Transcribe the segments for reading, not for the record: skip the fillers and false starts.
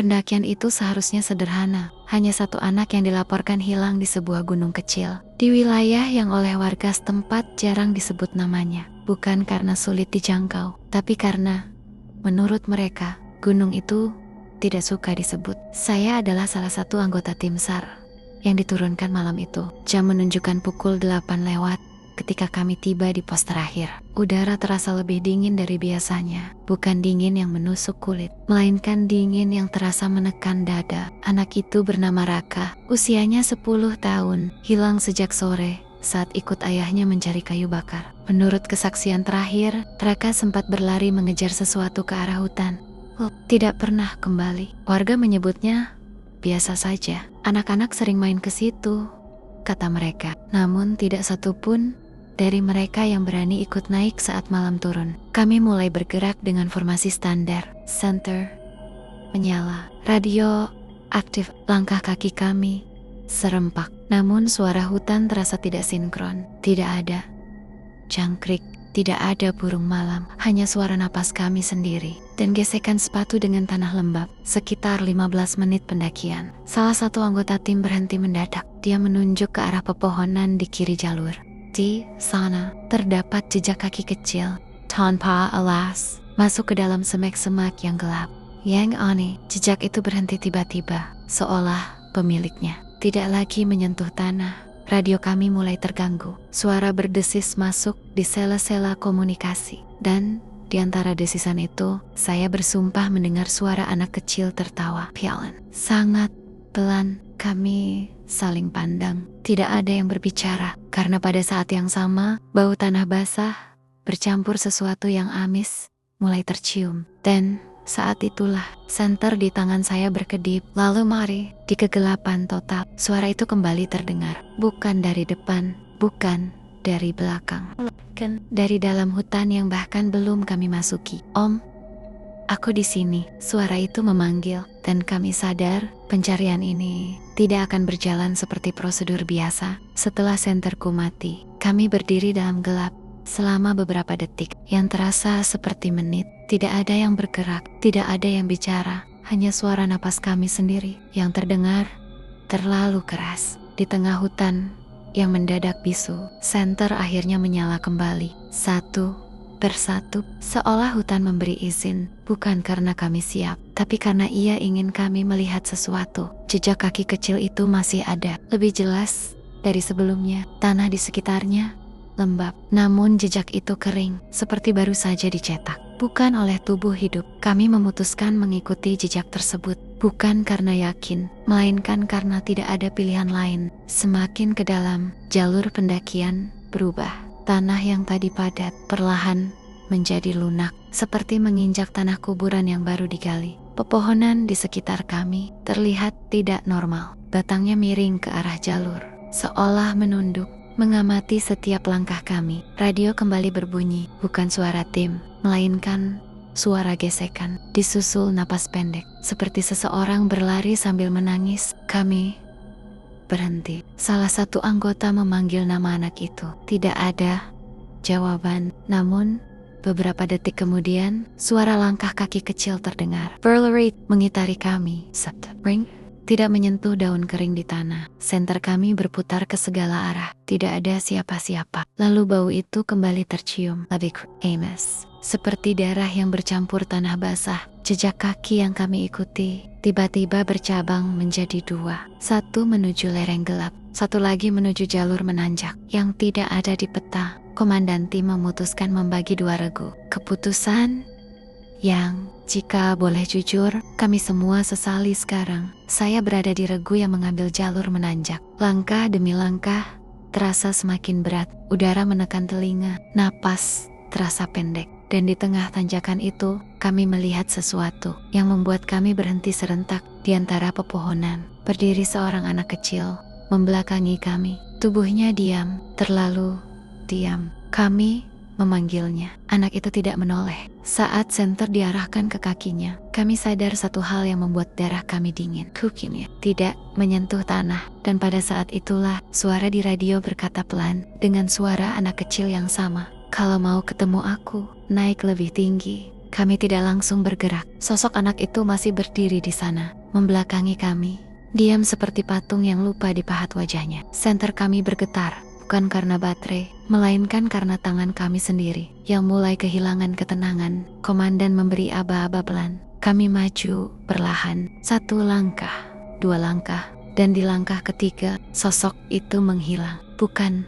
Pendakian itu seharusnya sederhana, hanya satu anak yang dilaporkan hilang di sebuah gunung kecil, di wilayah yang oleh warga setempat jarang disebut namanya. Bukan karena sulit dijangkau, tapi karena, menurut mereka, gunung itu tidak suka disebut. Saya adalah salah satu anggota tim SAR yang diturunkan malam itu. Jam menunjukkan pukul 8 lewat. Ketika kami tiba di pos terakhir, udara terasa lebih dingin dari biasanya. Bukan dingin yang menusuk kulit, melainkan dingin yang terasa menekan dada. Anak itu bernama Raka, usianya 10 tahun, hilang sejak sore saat ikut ayahnya mencari kayu bakar. Menurut kesaksian terakhir, Raka sempat berlari mengejar sesuatu ke arah hutan. Tidak pernah kembali. Warga menyebutnya biasa saja. Anak-anak sering main ke situ, kata mereka. Namun tidak satupun dari mereka yang berani ikut naik saat malam turun. Kami mulai bergerak dengan formasi standar. Center menyala, radio aktif. Langkah kaki kami serempak. Namun suara hutan terasa tidak sinkron. Tidak ada jangkrik, tidak ada burung malam. Hanya suara napas kami sendiri dan gesekan sepatu dengan tanah lembab. Sekitar 15 menit pendakian, salah satu anggota tim berhenti mendadak. Dia menunjuk ke arah pepohonan di kiri jalur. Di sana terdapat jejak kaki kecil, tanpa alas, masuk ke dalam semak-semak yang gelap. Yang aneh, jejak itu berhenti tiba-tiba, seolah pemiliknya tidak lagi menyentuh tanah. Radio kami mulai terganggu. Suara berdesis masuk di sela-sela komunikasi. Dan di antara desisan itu, saya bersumpah mendengar suara anak kecil tertawa. Pialan. Sangat pelan. Kami saling pandang. Tidak ada yang berbicara. Karena pada saat yang sama, bau tanah basah bercampur sesuatu yang amis mulai tercium. Dan saat itulah senter di tangan saya berkedip. Lalu mari, di kegelapan total, suara itu kembali terdengar. Bukan dari depan, bukan dari belakang, dari dalam hutan yang bahkan belum kami masuki. Om, aku di sini. Suara itu memanggil, dan kami sadar pencarian ini tidak akan berjalan seperti prosedur biasa. Setelah senterku mati, kami berdiri dalam gelap selama beberapa detik yang terasa seperti menit. Tidak ada yang bergerak, tidak ada yang bicara, hanya suara napas kami sendiri yang terdengar terlalu keras. Di tengah hutan yang mendadak bisu, senter akhirnya menyala kembali, satu persatu, seolah hutan memberi izin, bukan karena kami siap, tapi karena ia ingin kami melihat sesuatu. Jejak kaki kecil itu masih ada, lebih jelas dari sebelumnya. Tanah di sekitarnya lembab, namun jejak itu kering, seperti baru saja dicetak. Bukan oleh tubuh hidup, kami memutuskan mengikuti jejak tersebut. Bukan karena yakin, melainkan karena tidak ada pilihan lain. Semakin ke dalam, jalur pendakian berubah. Tanah yang tadi padat, perlahan menjadi lunak, seperti menginjak tanah kuburan yang baru digali. Pepohonan di sekitar kami terlihat tidak normal. Batangnya miring ke arah jalur, seolah menunduk, mengamati setiap langkah kami. Radio kembali berbunyi, bukan suara tim, melainkan suara gesekan, disusul napas pendek, seperti seseorang berlari sambil menangis. Kami berhenti. Salah satu anggota memanggil nama anak itu. Tidak ada jawaban, namun beberapa detik kemudian, suara langkah kaki kecil terdengar. Berlari mengitari kami. Ring tidak menyentuh daun kering di tanah. Senter kami berputar ke segala arah. Tidak ada siapa-siapa. Lalu bau itu kembali tercium. Lebih amis, seperti darah yang bercampur tanah basah. Jejak kaki yang kami ikuti tiba-tiba bercabang menjadi dua. Satu menuju lereng gelap, satu lagi menuju jalur menanjak yang tidak ada di peta. Komandan tim memutuskan membagi dua regu. Keputusan yang, jika boleh jujur, kami semua sesali sekarang. Saya berada di regu yang mengambil jalur menanjak. Langkah demi langkah terasa semakin berat. Udara menekan telinga, napas terasa pendek. Dan di tengah tanjakan itu, kami melihat sesuatu yang membuat kami berhenti serentak. Di antara pepohonan, berdiri seorang anak kecil, membelakangi kami. Tubuhnya diam, terlalu diam. Kami memanggilnya. Anak itu tidak menoleh. Saat senter diarahkan ke kakinya, kami sadar satu hal yang membuat darah kami dingin. Kukinya tidak menyentuh tanah. Dan pada saat itulah, suara di radio berkata pelan, dengan suara anak kecil yang sama. Kalau mau ketemu aku, naik lebih tinggi. Kami tidak langsung bergerak. Sosok anak itu masih berdiri di sana, membelakangi kami. Diam seperti patung yang lupa dipahat wajahnya. Senter kami bergetar, bukan karena baterai, melainkan karena tangan kami sendiri yang mulai kehilangan ketenangan. Komandan memberi aba-aba pelan. Kami maju perlahan, 1 langkah, 2 langkah, dan di langkah ketiga, sosok itu menghilang. Bukan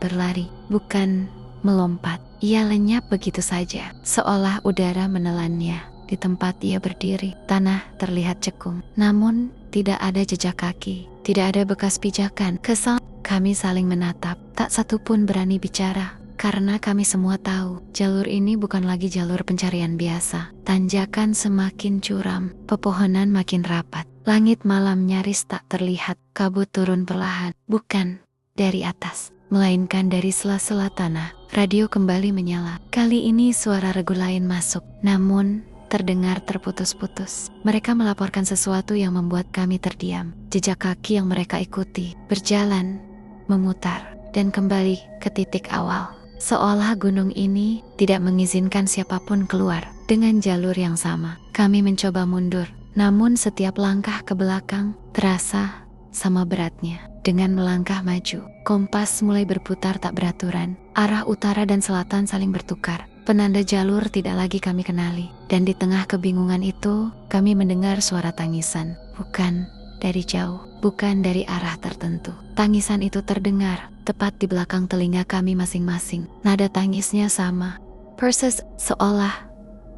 berlari, bukan melompat. Ia lenyap begitu saja, seolah udara menelannya. Di tempat ia berdiri, tanah terlihat cekung. Namun, tidak ada jejak kaki, tidak ada bekas pijakan. Kesal, kami saling menatap, tak satu pun berani bicara. Karena kami semua tahu, jalur ini bukan lagi jalur pencarian biasa. Tanjakan semakin curam, pepohonan makin rapat. Langit malam nyaris tak terlihat, kabut turun perlahan. Bukan dari atas, melainkan dari sela-sela tanah. Radio kembali menyala. Kali ini suara regu lain masuk, namun terdengar terputus-putus. Mereka melaporkan sesuatu yang membuat kami terdiam. Jejak kaki yang mereka ikuti, berjalan, memutar, dan kembali ke titik awal. Seolah gunung ini tidak mengizinkan siapapun keluar. Dengan jalur yang sama, kami mencoba mundur. Namun setiap langkah ke belakang terasa sama beratnya. Dengan melangkah maju, kompas mulai berputar tak beraturan. Arah utara dan selatan saling bertukar. Penanda jalur tidak lagi kami kenali. Dan di tengah kebingungan itu, kami mendengar suara tangisan. Bukan dari jauh, bukan dari arah tertentu. Tangisan itu terdengar tepat di belakang telinga kami masing-masing. Nada tangisnya sama, persis, seolah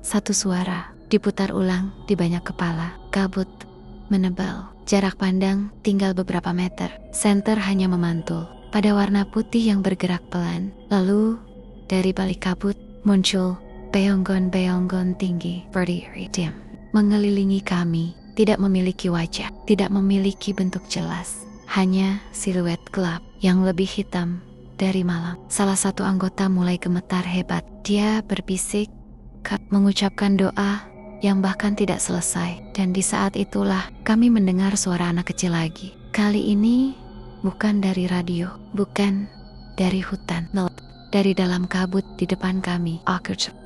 satu suara. Diputar ulang di banyak kepala. Kabut menebal. Jarak pandang tinggal beberapa meter. Senter hanya memantul pada warna putih yang bergerak pelan. Lalu dari balik kabut muncul beonggon-beonggon tinggi berdiri diam mengelilingi kami. Tidak memiliki wajah, tidak memiliki bentuk jelas. Hanya siluet gelap yang lebih hitam dari malam. Salah satu anggota mulai gemetar hebat. Dia berbisik, mengucapkan doa yang bahkan tidak selesai. Dan di saat itulah kami mendengar suara anak kecil lagi. Kali ini bukan dari radio, bukan dari hutan, dari dalam kabut di depan kami.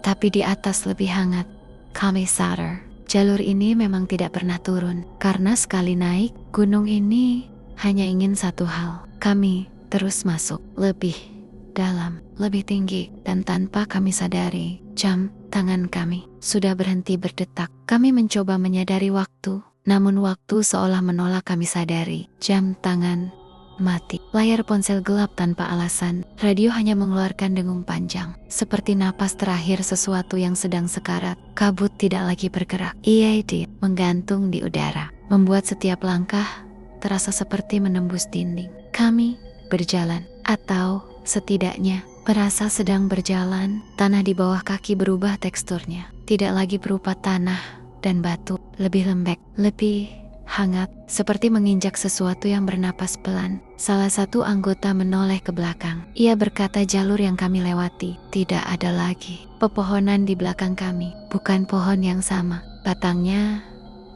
Tapi di atas lebih hangat. Kami sadar, jalur ini memang tidak pernah turun. Karena sekali naik, gunung ini hanya ingin satu hal. Kami terus masuk, lebih dalam, lebih tinggi. Dan tanpa kami sadari, jam tangan kami sudah berhenti berdetak. Kami mencoba menyadari waktu, namun waktu seolah menolak kami sadari. Jam tangan mati. Layar ponsel gelap tanpa alasan. Radio hanya mengeluarkan dengung panjang, seperti napas terakhir sesuatu yang sedang sekarat. Kabut tidak lagi bergerak. EAD menggantung di udara, membuat setiap langkah terasa seperti menembus dinding. Kami berjalan, atau setidaknya merasa sedang berjalan. Tanah di bawah kaki berubah teksturnya. Tidak lagi berupa tanah dan batu. Lebih lembek, lebih hangat, seperti menginjak sesuatu yang bernapas pelan. Salah satu anggota menoleh ke belakang. Ia berkata jalur yang kami lewati tidak ada lagi. Pepohonan di belakang kami bukan pohon yang sama. Batangnya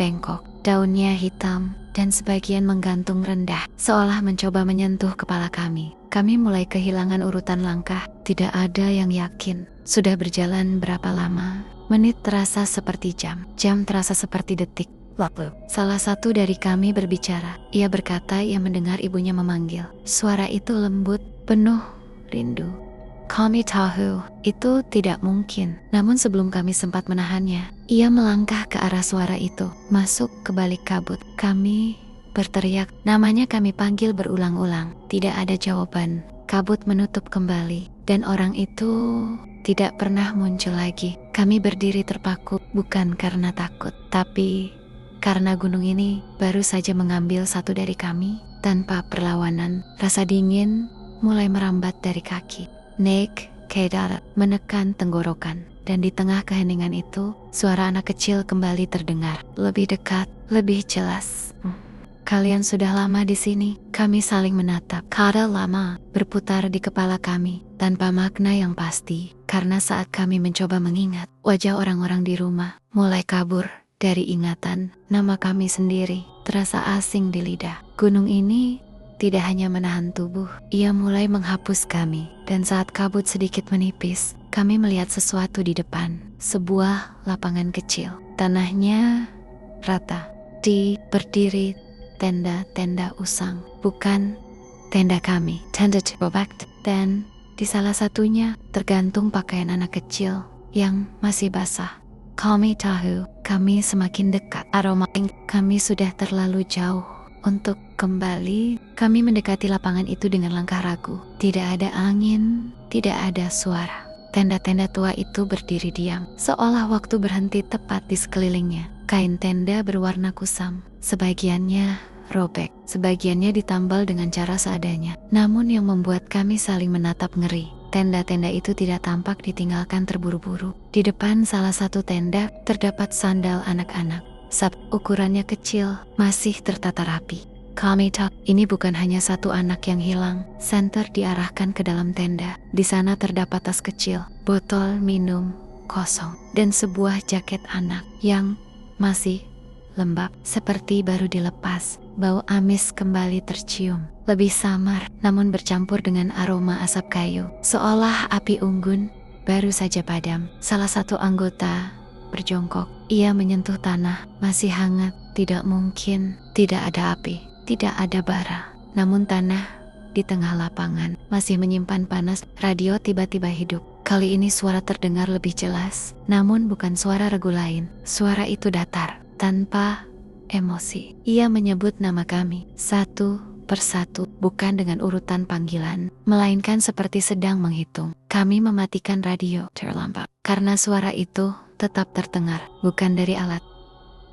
bengkok, daunnya hitam, dan sebagian menggantung rendah, seolah mencoba menyentuh kepala kami. Kami mulai kehilangan urutan langkah. Tidak ada yang yakin sudah berjalan berapa lama. Menit terasa seperti jam, jam terasa seperti detik. Lalu, salah satu dari kami berbicara. Ia berkata ia mendengar ibunya memanggil. Suara itu lembut, penuh rindu. Kami tahu itu tidak mungkin. Namun sebelum kami sempat menahannya, ia melangkah ke arah suara itu, masuk ke balik kabut. Kami berteriak, namanya kami panggil berulang-ulang. Tidak ada jawaban. Kabut menutup kembali, dan orang itu tidak pernah muncul lagi. Kami berdiri terpaku, bukan karena takut, tapi karena gunung ini baru saja mengambil satu dari kami. Tanpa perlawanan, rasa dingin mulai merambat dari kaki, naik ke dada, menekan tenggorokan. Dan di tengah keheningan itu, suara anak kecil kembali terdengar, lebih dekat, lebih jelas. Kalian sudah lama di sini. Kami saling menatap. Kata lama berputar di kepala kami tanpa makna yang pasti. Karena saat kami mencoba mengingat, wajah orang-orang di rumah mulai kabur dari ingatan. Nama kami sendiri terasa asing di lidah. Gunung ini tidak hanya menahan tubuh, ia mulai menghapus kami. Dan saat kabut sedikit menipis, kami melihat sesuatu di depan. Sebuah lapangan kecil. Tanahnya rata. Berdiri tenda-tenda usang. Bukan tenda kami. Tenda terbobak. Dan di salah satunya tergantung pakaian anak kecil yang masih basah. Kami tahu, kami semakin dekat. Aroma kami sudah terlalu jauh untuk kembali. Kami mendekati lapangan itu dengan langkah ragu. Tidak ada angin, tidak ada suara. Tenda-tenda tua itu berdiri diam, seolah waktu berhenti tepat di sekelilingnya. Kain tenda berwarna kusam, sebagiannya robek, sebagiannya ditambal dengan cara seadanya. Namun yang membuat kami saling menatap ngeri, tenda-tenda itu tidak tampak ditinggalkan terburu-buru. Di depan salah satu tenda terdapat sandal anak-anak. Ukurannya kecil, masih tertata rapi. Kami tahu ini bukan hanya satu anak yang hilang. Senter diarahkan ke dalam tenda. Di sana terdapat tas kecil, botol minum kosong, dan sebuah jaket anak yang masih lembab, seperti baru dilepas. Bau amis kembali tercium, lebih samar namun bercampur dengan aroma asap kayu, seolah api unggun baru saja padam. Salah satu anggota berjongkok. Ia menyentuh tanah, masih hangat. Tidak mungkin, tidak ada api, tidak ada bara. Namun tanah di tengah lapangan masih menyimpan panas. Radio tiba-tiba hidup. Kali ini suara terdengar lebih jelas, namun bukan suara regu lain. Suara itu datar, tanpa emosi. Ia menyebut nama kami, satu persatu, bukan dengan urutan panggilan, melainkan seperti sedang menghitung. Kami mematikan radio terlambat, karena suara itu tetap terdengar, bukan dari alat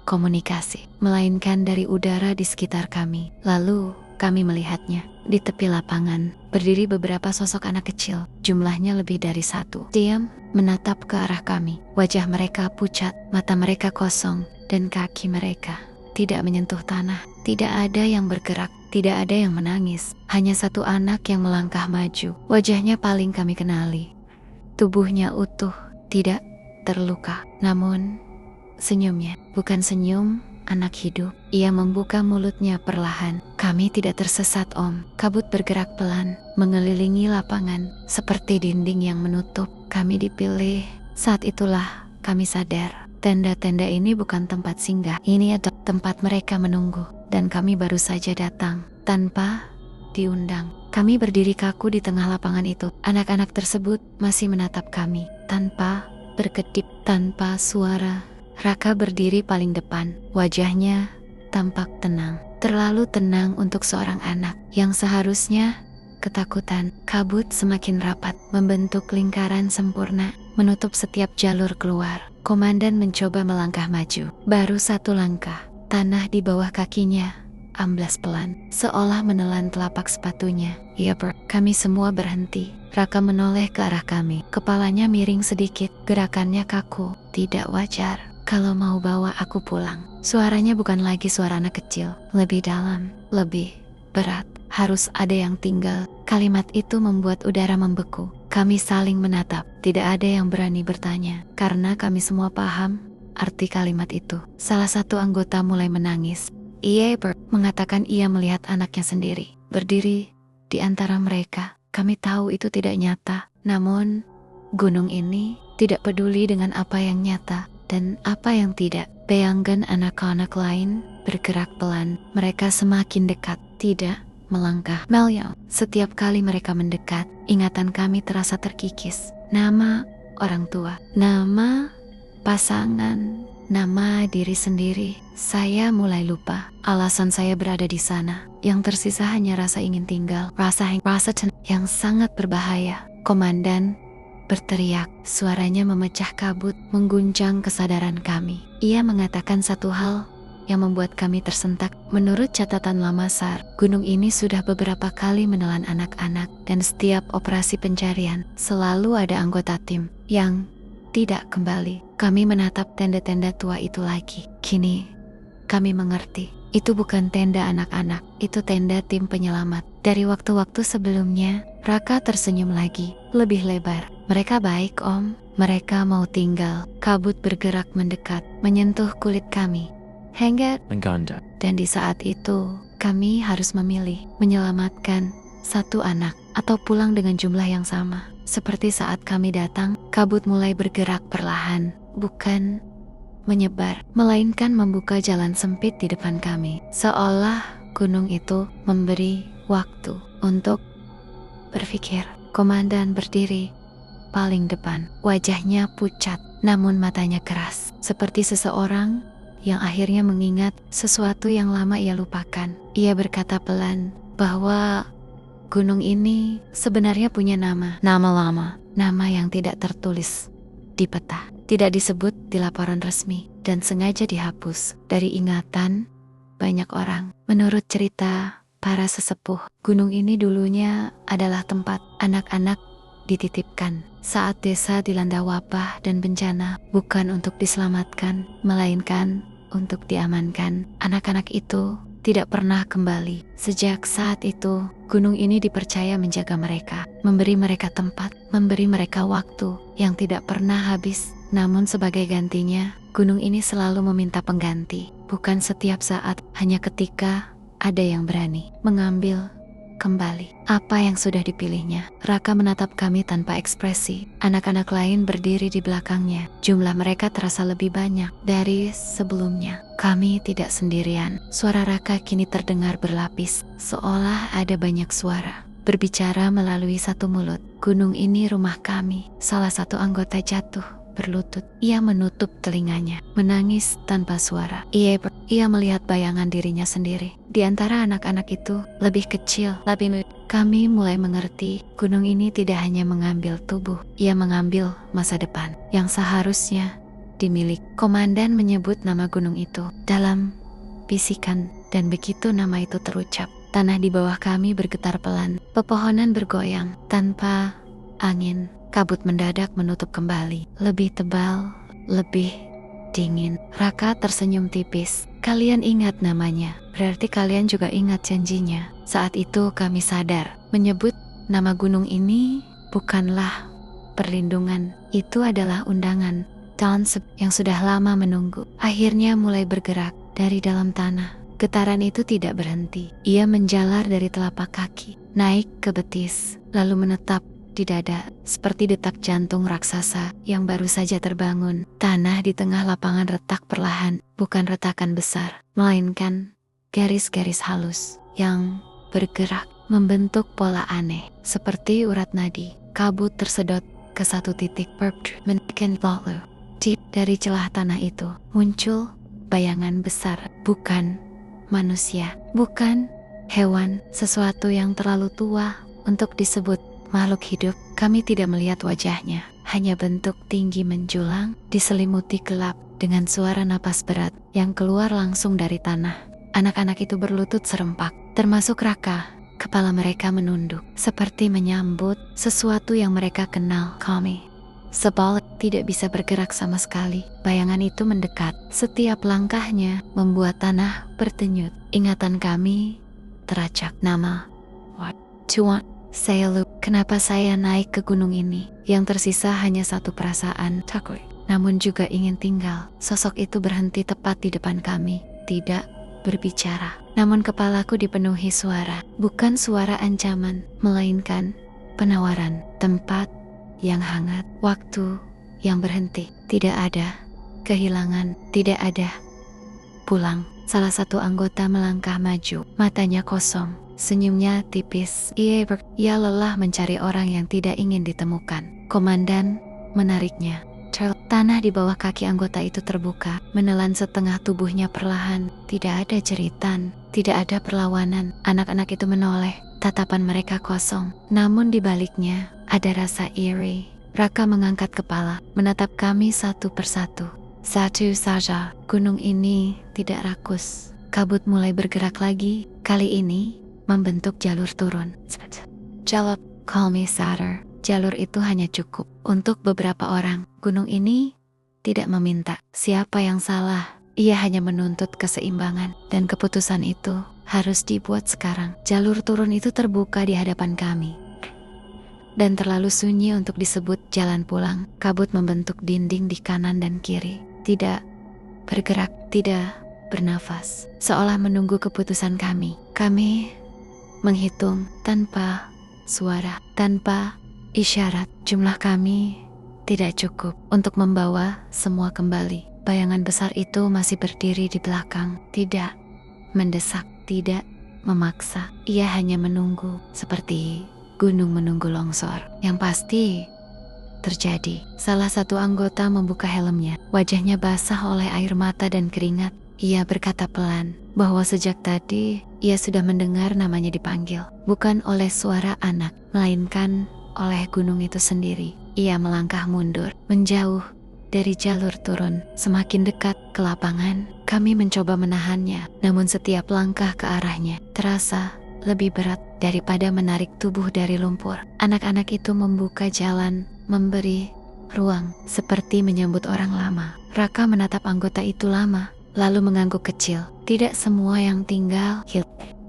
komunikasi, melainkan dari udara di sekitar kami. Lalu kami melihatnya. Di tepi lapangan berdiri beberapa sosok anak kecil, jumlahnya lebih dari satu. Diam menatap ke arah kami. Wajah mereka pucat, mata mereka kosong, dan kaki mereka tidak menyentuh tanah. Tidak ada yang bergerak, tidak ada yang menangis. Hanya satu anak yang melangkah maju. Wajahnya paling kami kenali. Tubuhnya utuh, tidak terluka. Namun senyumnya bukan senyum anak hidup. Ia membuka mulutnya perlahan. Kami tidak tersesat, Om. Kabut bergerak pelan, mengelilingi lapangan seperti dinding yang menutup. Kami dipilih. Saat itulah kami sadar, tenda-tenda ini bukan tempat singgah. Ini adalah tempat mereka menunggu. Dan kami baru saja datang, tanpa diundang. Kami berdiri kaku di tengah lapangan itu. Anak-anak tersebut masih menatap kami, tanpa berkedip, tanpa suara. Raka berdiri paling depan. Wajahnya tampak tenang. Terlalu tenang untuk seorang anak yang seharusnya ketakutan. Kabut semakin rapat, membentuk lingkaran sempurna, menutup setiap jalur keluar. Komandan mencoba melangkah maju. Baru satu langkah, tanah di bawah kakinya amblas pelan, seolah menelan telapak sepatunya. Kami semua berhenti. Raka menoleh ke arah kami. Kepalanya miring sedikit, gerakannya kaku. Tidak wajar. Kalau mau bawa aku pulang. Suaranya bukan lagi suara anak kecil. Lebih dalam, lebih berat. Harus ada yang tinggal. Kalimat itu membuat udara membeku. Kami saling menatap. Tidak ada yang berani bertanya, karena kami semua paham arti kalimat itu. Salah satu anggota mulai menangis. Mengatakan ia melihat anaknya sendiri berdiri di antara mereka. Kami tahu itu tidak nyata. Namun gunung ini tidak peduli dengan apa yang nyata dan apa yang tidak. Bayangkan anak-anak lain bergerak pelan. Mereka semakin dekat, tidak melangkah. Melayang. Setiap kali mereka mendekat, ingatan kami terasa terkikis. Nama orang tua, nama pasangan, nama diri sendiri. Saya mulai lupa alasan saya berada di sana. Yang tersisa hanya rasa ingin tinggal, rasa yang sangat berbahaya. Komandan berteriak, suaranya memecah kabut, mengguncang kesadaran kami. Ia mengatakan satu hal yang membuat kami tersentak. Menurut catatan Lama SAR, gunung ini sudah beberapa kali menelan anak-anak, dan setiap operasi pencarian selalu ada anggota tim yang tidak kembali. Kami menatap tenda-tenda tua itu lagi. Kini kami mengerti, itu bukan tenda anak-anak, itu tenda tim penyelamat. Dari waktu-waktu sebelumnya, Raka tersenyum lagi, lebih lebar. Mereka baik, Om. Mereka mau tinggal. Kabut bergerak mendekat, menyentuh kulit kami. Henggat. Dan di saat itu, kami harus memilih, menyelamatkan satu anak atau pulang dengan jumlah yang sama. Seperti saat kami datang, Kabut mulai bergerak perlahan, bukan menyebar, melainkan membuka jalan sempit di depan kami. Seolah gunung itu memberi waktu untuk berpikir. Komandan berdiri paling depan. Wajahnya pucat, namun matanya keras. Seperti seseorang yang akhirnya mengingat sesuatu yang lama ia lupakan. Ia berkata pelan bahwa gunung ini sebenarnya punya nama. Nama lama, nama yang tidak tertulis di peta, tidak disebut di laporan resmi, dan sengaja dihapus dari ingatan banyak orang. Menurut cerita para sesepuh, gunung ini dulunya adalah tempat anak-anak dititipkan saat desa dilanda wabah dan bencana, bukan untuk diselamatkan, melainkan untuk diamankan. Anak-anak itu tidak pernah kembali. Sejak saat itu, gunung ini dipercaya menjaga mereka, memberi mereka tempat, memberi mereka waktu yang tidak pernah habis. Namun sebagai gantinya, gunung ini selalu meminta pengganti, bukan setiap saat, hanya ketika ada yang berani mengambil kembali apa yang sudah dipilihnya. Raka menatap kami tanpa ekspresi. Anak-anak lain berdiri di belakangnya. Jumlah mereka terasa lebih banyak dari sebelumnya. Kami tidak sendirian. Suara Raka kini terdengar berlapis, seolah ada banyak suara berbicara melalui satu mulut. Gunung ini rumah kami. Salah satu anggota jatuh berlutut. Ia menutup telinganya, menangis tanpa suara. Ia melihat bayangan dirinya sendiri. Di antara anak-anak itu, lebih kecil, lebih muda. Kami mulai mengerti, gunung ini tidak hanya mengambil tubuh, ia mengambil masa depan yang seharusnya dimiliki. Komandan menyebut nama gunung itu dalam bisikan, dan begitu nama itu terucap, tanah di bawah kami bergetar pelan. Pepohonan bergoyang tanpa angin. Kabut mendadak menutup kembali, lebih tebal, lebih dingin. Raka tersenyum tipis. Kalian ingat namanya, berarti kalian juga ingat janjinya. Saat itu kami sadar, menyebut nama gunung ini bukanlah perlindungan, itu adalah undangan. Daun yang sudah lama menunggu, akhirnya mulai bergerak dari dalam tanah. Getaran itu tidak berhenti. Ia menjalar dari telapak kaki, naik ke betis, lalu menetap di dada, seperti detak jantung raksasa yang baru saja terbangun. Tanah di tengah lapangan retak perlahan, bukan retakan besar, melainkan garis-garis halus yang bergerak, membentuk pola aneh, seperti urat nadi. Kabut tersedot ke satu titik, menekan lalu. Dari celah tanah itu muncul bayangan besar, bukan manusia, bukan hewan, sesuatu yang terlalu tua untuk disebut makhluk hidup. Kami tidak melihat wajahnya, hanya bentuk tinggi menjulang, diselimuti gelap, dengan suara napas berat yang keluar langsung dari tanah. Anak-anak itu berlutut serempak, termasuk Raka. Kepala mereka menunduk, seperti menyambut sesuatu yang mereka kenal. Kami sebalik tidak bisa bergerak sama sekali. Bayangan itu mendekat, setiap langkahnya membuat tanah berdenyut. Ingatan kami teracak. Nama, what, Tuan, saya lupa kenapa saya naik ke gunung ini. Yang tersisa hanya satu perasaan, takut, namun juga ingin tinggal. Sosok itu berhenti tepat di depan kami, tidak berbicara. Namun kepalaku dipenuhi suara, bukan suara ancaman, melainkan penawaran. Tempat yang hangat, waktu yang berhenti, tidak ada kehilangan, tidak ada pulang. Salah satu anggota melangkah maju, matanya kosong, senyumnya tipis. Ia lelah mencari orang yang tidak ingin ditemukan. Komandan menariknya. Tanah di bawah kaki anggota itu terbuka, menelan setengah tubuhnya perlahan. Tidak ada jeritan, tidak ada perlawanan. Anak-anak itu menoleh, tatapan mereka kosong. Namun di baliknya ada rasa iri. Raka mengangkat kepala, menatap kami satu persatu. Satu saja, gunung ini tidak rakus. Kabut mulai bergerak lagi, kali ini membentuk jalur turun. Jawab, call me sadar. Jalur itu hanya cukup untuk beberapa orang. Gunung ini tidak meminta siapa yang salah. Ia hanya menuntut keseimbangan, dan keputusan itu harus dibuat sekarang. Jalur turun itu terbuka di hadapan kami, dan terlalu sunyi untuk disebut jalan pulang. Kabut membentuk dinding di kanan dan kiri. Tidak bergerak, tidak bernafas, seolah menunggu keputusan kami. Kami menghitung tanpa suara, tanpa isyarat. Jumlah kami tidak cukup untuk membawa semua kembali. Bayangan besar itu masih berdiri di belakang, tidak mendesak, tidak memaksa. Ia hanya menunggu, seperti gunung menunggu longsor. Yang pasti terjadi. Salah satu anggota membuka helmnya. Wajahnya basah oleh air mata dan keringat. Ia berkata pelan bahwa sejak tadi ia sudah mendengar namanya dipanggil. Bukan oleh suara anak, melainkan oleh gunung itu sendiri. Ia melangkah mundur, menjauh dari jalur turun. Semakin dekat ke lapangan, kami mencoba menahannya. Namun setiap langkah ke arahnya terasa lebih berat daripada menarik tubuh dari lumpur. Anak-anak itu membuka jalan, memberi ruang, seperti menyambut orang lama. Raka menatap anggota itu lama, lalu mengangguk kecil. Tidak semua yang tinggal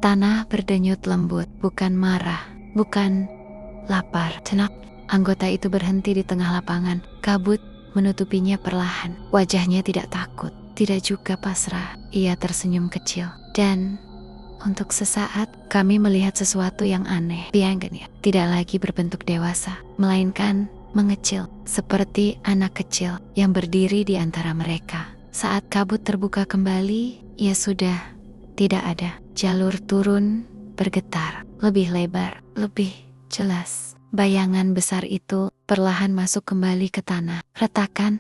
tanah berdenyut lembut, bukan marah, bukan lapar. Cenak, anggota itu berhenti di tengah lapangan. Kabut menutupinya perlahan. Wajahnya tidak takut, tidak juga pasrah. Ia tersenyum kecil. Dan untuk sesaat kami melihat sesuatu yang aneh. Tidak lagi berbentuk dewasa, melainkan mengecil, seperti anak kecil yang berdiri di antara mereka. Saat kabut terbuka kembali, ia sudah tidak ada. Jalur turun bergetar, lebih lebar, lebih jelas. Bayangan besar itu perlahan masuk kembali ke tanah. Retakan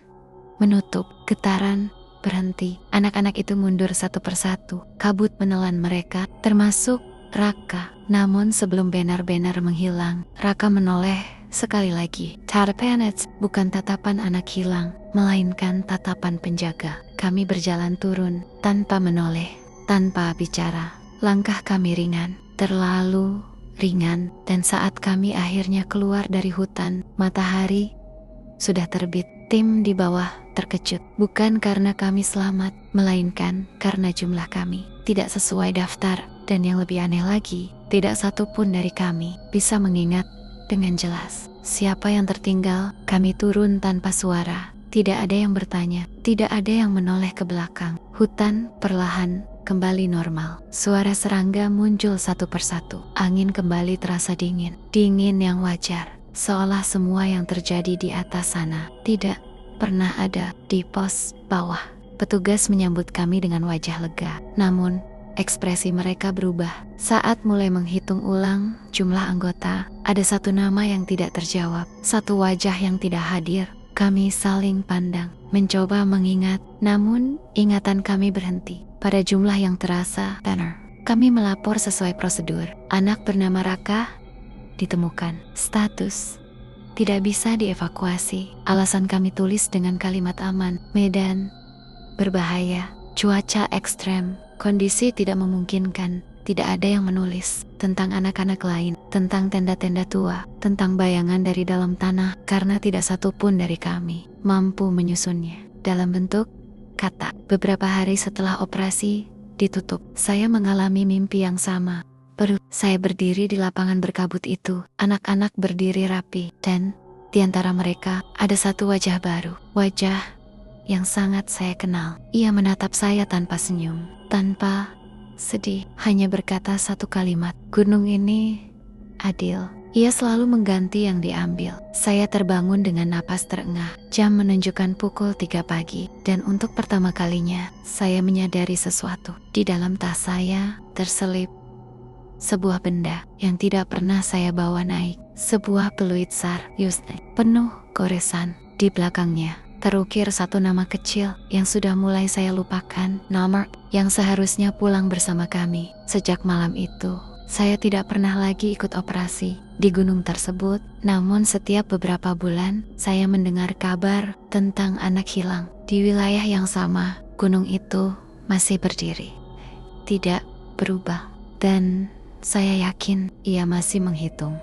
menutup, getaran berhenti. Anak-anak itu mundur satu persatu. Kabut menelan mereka, termasuk Raka. Namun sebelum benar-benar menghilang, Raka menoleh sekali lagi. Tatapan bukan tatapan anak hilang, melainkan tatapan penjaga. Kami berjalan turun, tanpa menoleh, tanpa bicara. Langkah kami ringan, terlalu ringan. Dan saat kami akhirnya keluar dari hutan, matahari sudah terbit. Tim di bawah terkejut, bukan karena kami selamat, melainkan karena jumlah kami tidak sesuai daftar. Dan yang lebih aneh lagi, tidak satu pun dari kami bisa mengingat dengan jelas siapa yang tertinggal. Kami turun tanpa suara. Tidak ada yang bertanya, tidak ada yang menoleh ke belakang. Hutan perlahan kembali normal. Suara serangga muncul satu persatu. Angin kembali terasa dingin, dingin yang wajar. Seolah semua yang terjadi di atas sana tidak pernah ada di pos bawah. Petugas menyambut kami dengan wajah lega. Namun ekspresi mereka berubah. Saat mulai menghitung ulang jumlah anggota, ada satu nama yang tidak terjawab, satu wajah yang tidak hadir. Kami saling pandang, mencoba mengingat, namun ingatan kami berhenti pada jumlah yang terasa benar. Kami melapor sesuai prosedur. Anak bernama Raka ditemukan. Status tidak bisa dievakuasi. Alasan kami tulis dengan kalimat aman. Medan berbahaya, cuaca ekstrem, kondisi tidak memungkinkan. Tidak ada yang menulis tentang anak-anak lain, tentang tenda-tenda tua, tentang bayangan dari dalam tanah, karena tidak satu pun dari kami mampu menyusunnya dalam bentuk kata. Beberapa hari setelah operasi ditutup, saya mengalami mimpi yang sama. Saya berdiri di lapangan berkabut itu. Anak-anak berdiri rapi, dan di antara mereka ada satu wajah baru. Wajah yang sangat saya kenal. Ia menatap saya tanpa senyum, tanpa sedih, hanya berkata satu kalimat, "Gunung ini adil." Ia selalu mengganti yang diambil. Saya terbangun dengan napas terengah. Jam menunjukkan pukul 3 pagi, dan untuk pertama kalinya saya menyadari sesuatu. Di dalam tas saya terselip sebuah benda yang tidak pernah saya bawa naik. Sebuah peluit SAR penuh goresan. Di belakangnya terukir satu nama kecil yang sudah mulai saya lupakan, nomor yang seharusnya pulang bersama kami. Sejak malam itu, saya tidak pernah lagi ikut operasi di gunung tersebut. Namun setiap beberapa bulan, saya mendengar kabar tentang anak hilang. Di wilayah yang sama, gunung itu masih berdiri, tidak berubah. Dan saya yakin ia masih menghitung